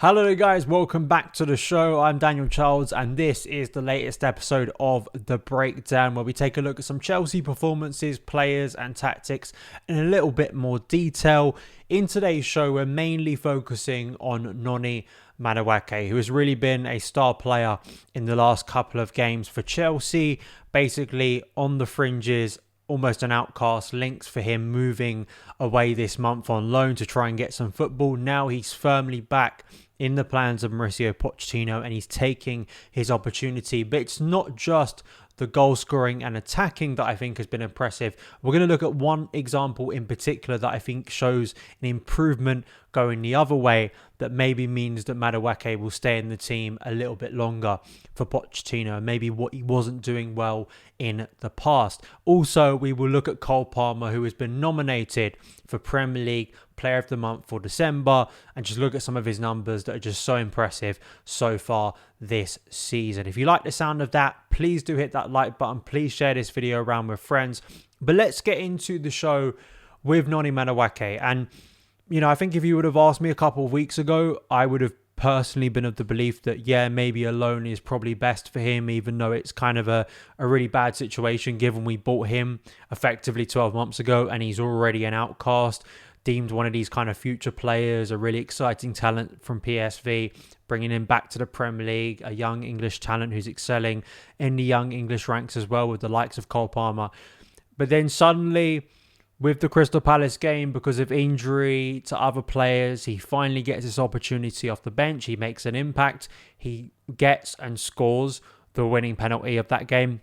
Hello there guys, welcome back to the show. I'm Daniel Charles and this is the latest episode of The Breakdown, where we take a look at some Chelsea performances, players and tactics in a little bit more detail. In today's show, we're mainly focusing on Noni Madueke, who has really been a star player in the last couple of games for Chelsea, basically on the fringes, almost an outcast. Links for him moving away this month on loan to try and get some football. Now he's firmly back in the plans of Mauricio Pochettino and he's taking his opportunity. But it's not just the goal scoring and attacking that I think has been impressive. We're going to look at one example in particular that I think shows an improvement going the other way, that maybe means that Madueke will stay in the team a little bit longer for Pochettino, maybe what he wasn't doing well in the past. Also, we will look at Cole Palmer, who has been nominated for Premier League Player of the Month for December, and just look at some of his numbers that are just so impressive so far this season. If you like the sound of that, please do hit that like button. Please share this video around with friends. But let's get into the show with Noni Madueke. And you know, I think if you would have asked me a couple of weeks ago, I would have personally been of the belief that, yeah, maybe a loan is probably best for him, even though it's kind of a really bad situation given we bought him effectively 12 months ago and he's already an outcast, deemed one of these kind of future players, a really exciting talent from PSV, bringing him back to the Premier League, a young English talent who's excelling in the young English ranks as well with the likes of Cole Palmer. But then suddenly, with the Crystal Palace game, because of injury to other players, he finally gets this opportunity off the bench. He makes an impact. He gets and scores the winning penalty of that game.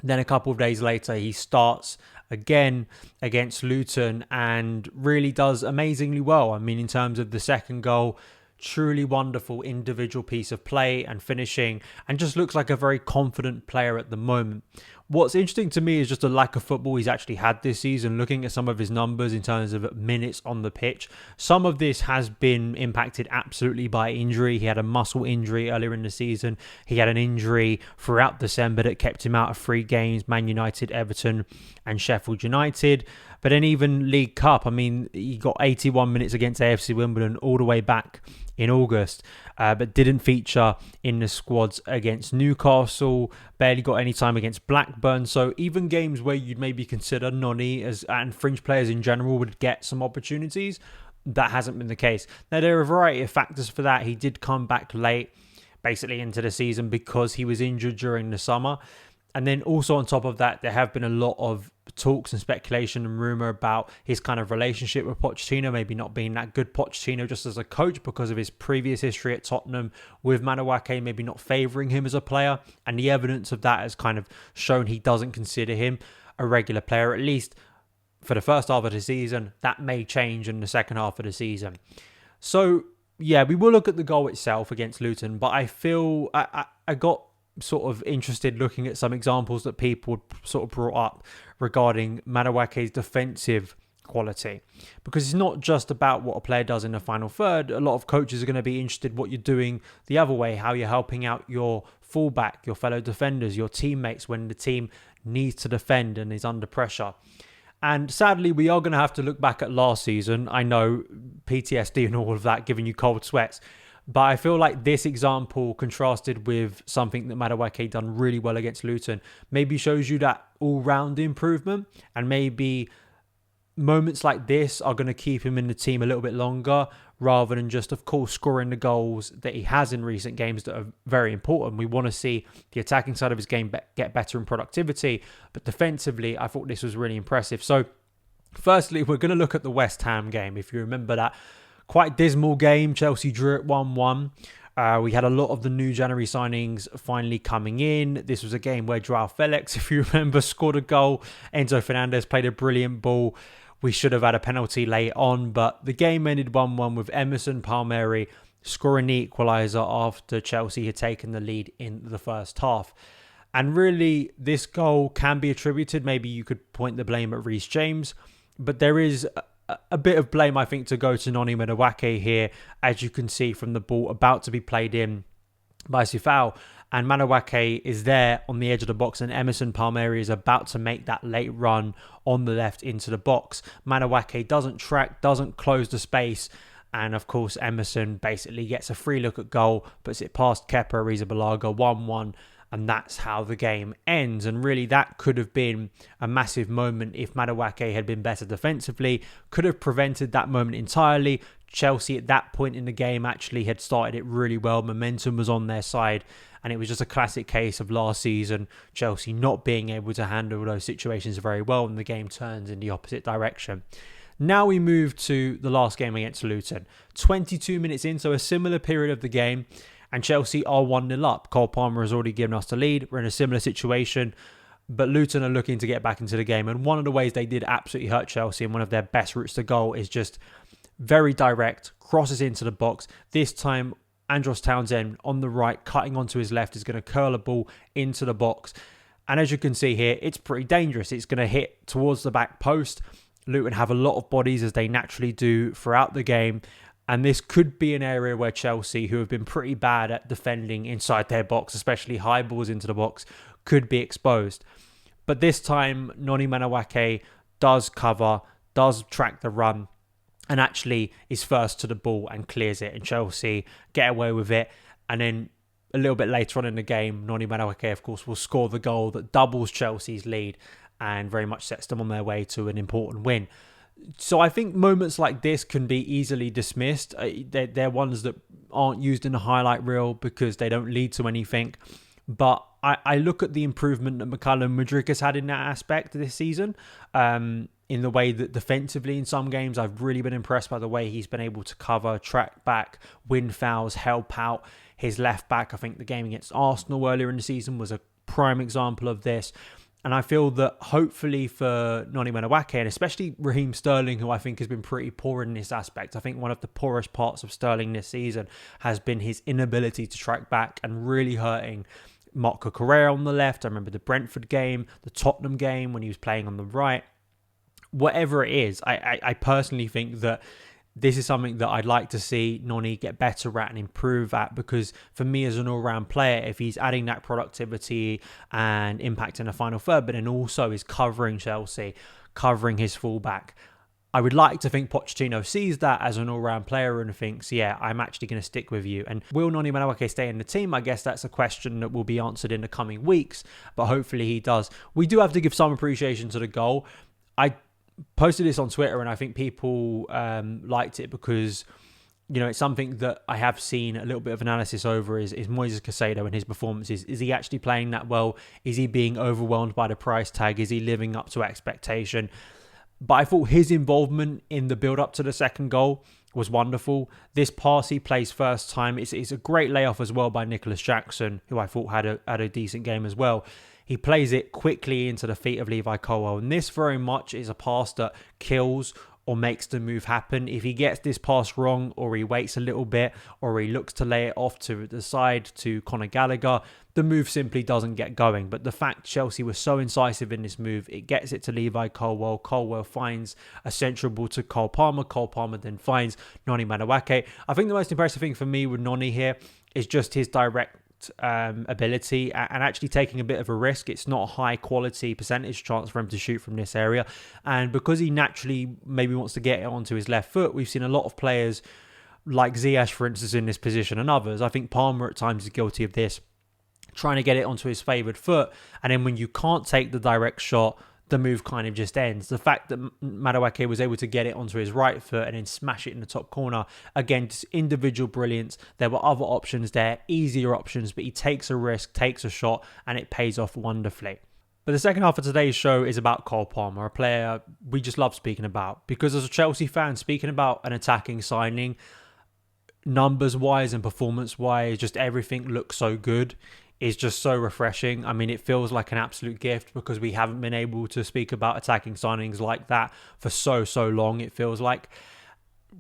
Then a couple of days later, he starts again against Luton and really does amazingly well. I mean, in terms of the second goal, truly wonderful individual piece of play and finishing, and just looks like a very confident player at the moment. What's interesting to me is just the lack of football he's actually had this season. Looking at some of his numbers in terms of minutes on the pitch, some of this has been impacted absolutely by injury. He had a muscle injury earlier in the season. He had an injury throughout December that kept him out of 3 games, Man United, Everton and Sheffield United. But then even League Cup, I mean, he got 81 minutes against AFC Wimbledon all the way back in August, but didn't feature in the squads against Newcastle, barely got any time against Blackburn. So even games where you'd maybe consider Noni and fringe players in general would get some opportunities, that hasn't been the case. Now, there are a variety of factors for that. He did come back late, basically into the season, because he was injured during the summer. And then also on top of that, there have been a lot of talks and speculation and rumour about his kind of relationship with Pochettino, maybe not being that good. Pochettino just as a coach, because of his previous history at Tottenham with Madueke, maybe not favouring him as a player. And the evidence of that has kind of shown he doesn't consider him a regular player, at least for the first half of the season. That may change in the second half of the season. So, yeah, we will look at the goal itself against Luton, but I feel I got sort of interested looking at some examples that people sort of brought up regarding Madueke's defensive quality, because it's not just about what a player does in the final third. A lot of coaches are going to be interested what you're doing the other way, how you're helping out your fullback, your fellow defenders, your teammates when the team needs to defend and is under pressure. And sadly, we are going to have to look back at last season. I know, PTSD and all of that, giving you cold sweats. But I feel like this example, contrasted with something that Madueke done really well against Luton, maybe shows you that all-round improvement. And maybe moments like this are going to keep him in the team a little bit longer, rather than just, of course, scoring the goals that he has in recent games that are very important. We want to see the attacking side of his game get better in productivity. But defensively, I thought this was really impressive. So, firstly, we're going to look at the West Ham game. If you remember that quite dismal game, Chelsea drew it 1-1. We had a lot of the new January signings finally coming in. This was a game where Joao Felix, if you remember, scored a goal. Enzo Fernandez played a brilliant ball. We should have had a penalty late on, but the game ended 1-1 with Emerson Palmieri scoring the equaliser after Chelsea had taken the lead in the first half. And really, this goal can be attributed, maybe you could point the blame at Reece James, but there is a bit of blame, I think, to go to Noni Madueke here, as you can see from the ball about to be played in by Sifal. And Madueke is there on the edge of the box, and Emerson Palmieri is about to make that late run on the left into the box. Madueke doesn't track, doesn't close the space, And of course, Emerson basically gets a free look at goal, puts it past Kepa Arrizabalaga, 1-1. And that's how the game ends. And really, that could have been a massive moment if Madueke had been better defensively, could have prevented that moment entirely. Chelsea at that point in the game actually had started it really well. Momentum was on their side. And it was just a classic case of last season, Chelsea not being able to handle those situations very well, and the game turns in the opposite direction. Now we move to the last game against Luton. 22 minutes in, so a similar period of the game. And Chelsea are 1-0 up. Cole Palmer has already given us the lead. We're in a similar situation. But Luton are looking to get back into the game. And one of the ways they did absolutely hurt Chelsea, and one of their best routes to goal, is just very direct, crosses into the box. This time, Andros Townsend on the right, cutting onto his left, is going to curl a ball into the box. And as you can see here, it's pretty dangerous. It's going to hit towards the back post. Luton have a lot of bodies, as they naturally do throughout the game. And this could be an area where Chelsea, who have been pretty bad at defending inside their box, especially high balls into the box, could be exposed. But this time, Noni Madueke does cover, does track the run, and actually is first to the ball and clears it. And Chelsea get away with it. And then a little bit later on in the game, Noni Madueke, of course, will score the goal that doubles Chelsea's lead and very much sets them on their way to an important win. So I think moments like this can be easily dismissed. They're ones that aren't used in a highlight reel because they don't lead to anything. But I look at the improvement that Bukayo Saka has had in that aspect this season. In the way that defensively in some games, I've really been impressed by the way he's been able to cover, track back, win fouls, help out his left back. I think the game against Arsenal earlier in the season was a prime example of this. And I feel that hopefully for Noni Madueke, and especially Raheem Sterling, who I think has been pretty poor in this aspect, I think one of the poorest parts of Sterling this season has been his inability to track back and really hurting Marco Correa on the left. I remember the Brentford game, the Tottenham game when he was playing on the right. Whatever it is, I personally think that this is something that I'd like to see Noni get better at and improve at, because for me as an all-round player, if he's adding that productivity and impact in the final third, but then also is covering Chelsea, covering his fullback, I would like to think Pochettino sees that as an all-round player and thinks, yeah, I'm actually going to stick with you. And will Noni Madueke stay in the team? I guess that's a question that will be answered in the coming weeks, but hopefully he does. We do have to give some appreciation to the goal. I posted this on Twitter and I think people liked it because, you know, it's something that I have seen a little bit of analysis over is Moises Caicedo and his performances. Is he actually playing that well? Is he being overwhelmed by the price tag? Is he living up to expectation? But I thought his involvement in the build-up to the second goal was wonderful. This pass he plays first time. It's a great layoff as well by Nicholas Jackson, who I thought had a decent game as well. He plays it quickly into the feet of Levi Colwill. And this very much is a pass that kills or makes the move happen. If he gets this pass wrong, or he waits a little bit, or he looks to lay it off to the side to Conor Gallagher, the move simply doesn't get going. But the fact Chelsea was so incisive in this move, it gets it to Levi Colwill. Colwill finds a central ball to Cole Palmer. Cole Palmer then finds Noni Madueke. I think the most impressive thing for me with Noni here is just his direct ability and actually taking a bit of a risk. It's not a high quality percentage chance for him to shoot from this area, and because he naturally maybe wants to get it onto his left foot, we've seen a lot of players like Ziyech, for instance, in this position, and others. I think Palmer at times is guilty of this, trying to get it onto his favoured foot, and then when you can't take the direct shot, the move kind of just ends. The fact that Madueke was able to get it onto his right foot and then smash it in the top corner, again, just individual brilliance. There were other options there, easier options, but he takes a risk, takes a shot, and it pays off wonderfully. But the second half of today's show is about Cole Palmer, a player we just love speaking about, because as a Chelsea fan, speaking about an attacking signing, numbers-wise and performance-wise, just everything looks so good. Is just so refreshing. I mean, it feels like an absolute gift because we haven't been able to speak about attacking signings like that for so long. It feels like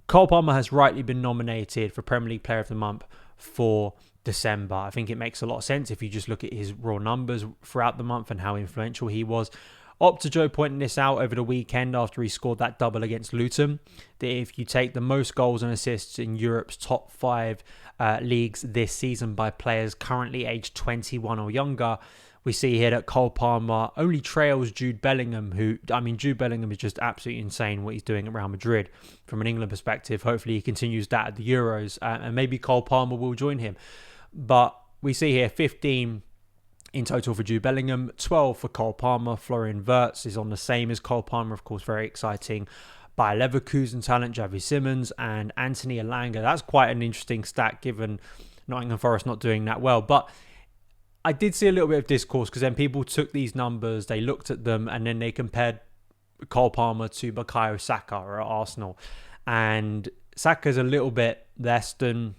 Cole Palmer has rightly been nominated for Premier League Player of the Month for December. I think it makes a lot of sense if you just look at his raw numbers throughout the month and how influential he was. Opta Joe pointing this out over the weekend after he scored that double against Luton, that if you take the most goals and assists in Europe's top 5 leagues this season by players currently aged 21 or younger, We see here that Cole Palmer only trails Jude Bellingham, Jude Bellingham is just absolutely insane what he's doing at Real Madrid from an England perspective. Hopefully he continues that at the Euros, and maybe Cole Palmer will join him. But we see here 15 in total for Jude Bellingham, 12 for Cole Palmer. Florian Wirtz is on the same as Cole Palmer, of course, very exciting. By Leverkusen talent, Javi Simmons and Anthony Elanga. That's quite an interesting stat given Nottingham Forest not doing that well. But I did see a little bit of discourse because then people took these numbers, they looked at them, and then they compared Cole Palmer to Bukayo Saka at Arsenal. And Saka's a little bit less than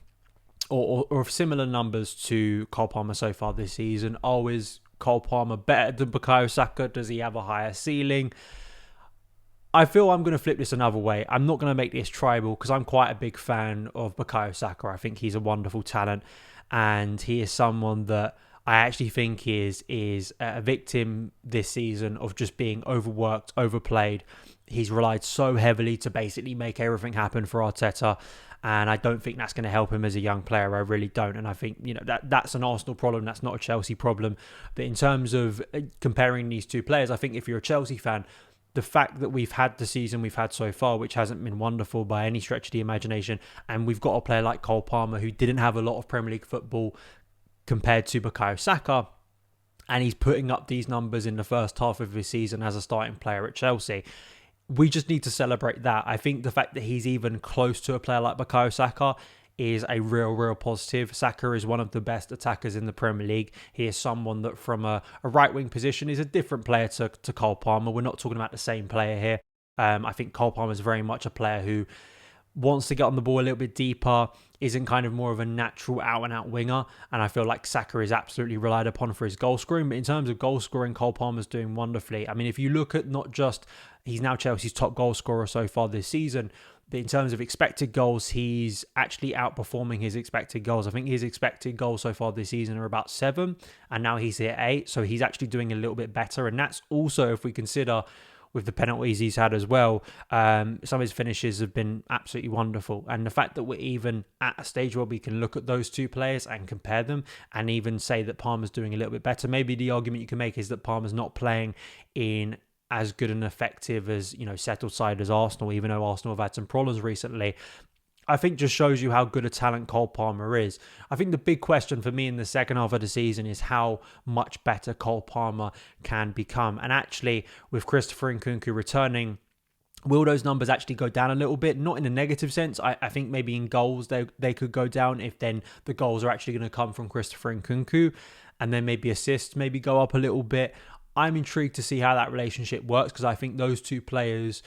or similar numbers to Cole Palmer so far this season. Is Cole Palmer better than Bukayo Saka? Does he have a higher ceiling? I feel I'm going to flip this another way. I'm not going to make this tribal because I'm quite a big fan of Bukayo Saka. I think he's a wonderful talent, and he is someone that I actually think is a victim this season of just being overworked, overplayed. He's relied so heavily to basically make everything happen for Arteta, and I don't think that's going to help him as a young player. I really don't. And I think, that's an Arsenal problem. That's not a Chelsea problem. But in terms of comparing these two players, I think if you're a Chelsea fan, the fact that we've had the season we've had so far, which hasn't been wonderful by any stretch of the imagination, and we've got a player like Cole Palmer who didn't have a lot of Premier League football compared to Bukayo Saka, and he's putting up these numbers in the first half of his season as a starting player at Chelsea. We just need to celebrate that. I think the fact that he's even close to a player like Bukayo Saka is a real positive. Saka is one of the best attackers in the Premier League. He is someone that from a right-wing position is a different player to Cole Palmer. We're not talking about the same player here. I think Cole Palmer is very much a player who wants to get on the ball a little bit deeper, isn't kind of more of a natural out-and-out winger, and I feel like Saka is absolutely relied upon for his goal scoring. But in terms of goal scoring, Cole Palmer's doing wonderfully. I mean, if you look at not just, he's now Chelsea's top goal scorer so far this season, but in terms of expected goals, he's actually outperforming his expected goals. I think his expected goals so far this season are about 7, and now he's at 8, so he's actually doing a little bit better. And that's also, if we consider with the penalties he's had as well, some of his finishes have been absolutely wonderful. And the fact that we're even at a stage where we can look at those two players and compare them and even say that Palmer's doing a little bit better. Maybe the argument you can make is that Palmer's not playing in as good and effective as, settled side as Arsenal, even though Arsenal have had some problems recently. I think just shows you how good a talent Cole Palmer is. I think the big question for me in the second half of the season is how much better Cole Palmer can become. And actually, with Christopher Nkunku returning, will those numbers actually go down a little bit? Not in a negative sense. I think maybe in goals they could go down if then the goals are actually going to come from Christopher Nkunku, and then maybe assists maybe go up a little bit. I'm intrigued to see how that relationship works because I think those two players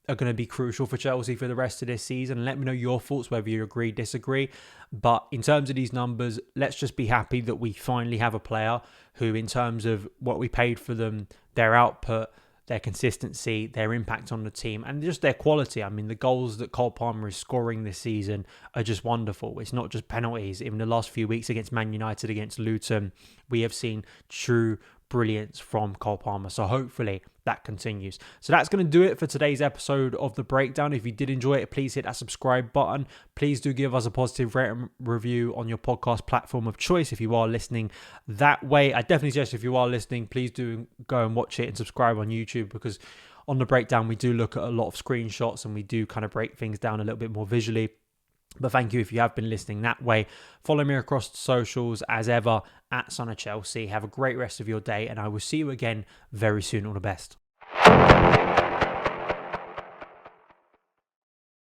are going to be crucial for Chelsea for the rest of this season. And let me know your thoughts, whether you agree, disagree. But in terms of these numbers, let's just be happy that we finally have a player who, in terms of what we paid for them, their output, their consistency, their impact on the team, and just their quality. I mean, the goals that Cole Palmer is scoring this season are just wonderful. It's not just penalties. In the last few weeks against Man United, against Luton, we have seen true brilliance from Cole Palmer. So hopefully that continues. So that's going to do it for today's episode of The Breakdown. If you did enjoy it, please hit that subscribe button. Please do give us a positive rating review on your podcast platform of choice if you are listening that way. I definitely suggest if you are listening, please do go and watch it and subscribe on YouTube, because on The Breakdown, we do look at a lot of screenshots and we do kind of break things down a little bit more visually. But thank you if you have been listening that way. Follow me across the socials as ever at SonOfChelsea. Have a great rest of your day, and I will see you again very soon. All the best.